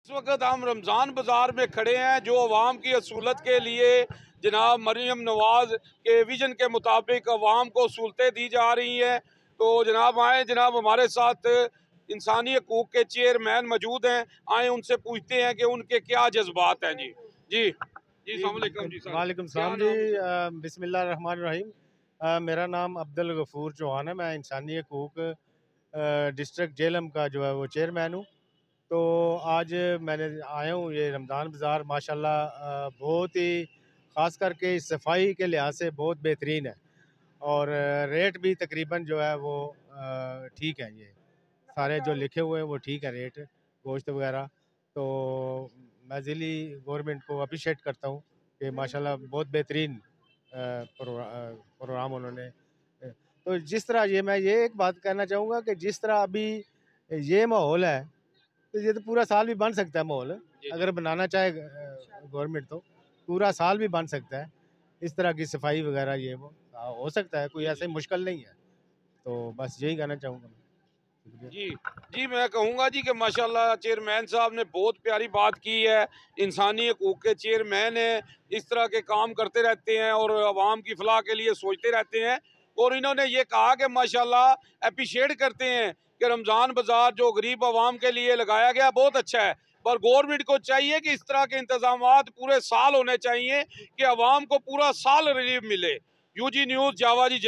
इस वक्त हम रमज़ान बाज़ार में खड़े हैं जो अवाम की असूलत के लिए जनाब मरीम नवाज़ के विजन के मुताबिक अवाम को सहूलतें दी जा रही हैं। तो जनाब आए, जनाब हमारे साथ इंसानी हकूक़ के चेयरमैन मौजूद हैं। आए उनसे पूछते हैं कि उनके क्या जज्बात हैं। जी जी जी, जी, अस्सलाम वालेकुम जी सर, वालेकुम क्या सलाम जी। नाम है सर? बिस्मिल्लाह रहमान रहीम। मेरा नाम अब्दुल गफूर चौहान है। मैं इंसानी हकूक़ डिस्ट्रिक्ट जेलम का जो है वो चेयरमैन हूँ। तो आज मैंने आया हूँ ये रमज़ान बाज़ार माशाल्लाह बहुत ही ख़ास करके सफाई के लिहाज से बहुत बेहतरीन है और रेट भी तकरीबन जो है वो ठीक है। ये सारे जो लिखे हुए हैं वो ठीक है रेट गोश्त वगैरह। तो मैं ज़िली गवर्नमेंट को अप्रिशिएट करता हूँ कि माशाल्लाह बहुत बेहतरीन प्रोग्राम उन्होंने। तो जिस तरह मैं ये एक बात कहना चाहूँगा कि जिस तरह अभी ये माहौल है तो ये तो पूरा साल भी बन सकता है माहौल। जी जी अगर बनाना चाहे गवर्नमेंट तो पूरा साल भी बन सकता है। इस तरह की सफाई वगैरह ये वो हो सकता है, कोई जी ऐसे जी मुश्किल नहीं है। तो बस यही कहना चाहूँगा मैं। शुक्रिया। जी जी, मैं कहूँगा जी कि माशाल्लाह चेयरमैन साहब ने बहुत प्यारी बात की है। इंसानी हकूक़ के चेयरमैन हैं, इस तरह के काम करते रहते हैं और आवाम की फलाह के लिए सोचते रहते हैं। और इन्होंने ये कहा कि माशाल्लाह एप्रिशिएट करते हैं कि रमज़ान बाज़ार जो गरीब आवाम के लिए लगाया गया बहुत अच्छा है। पर गवर्नमेंट को चाहिए कि इस तरह के इंतज़ामात पूरे साल होने चाहिए कि आवाम को पूरा साल रिलीफ मिले। यूजी न्यूज़ जावा जी।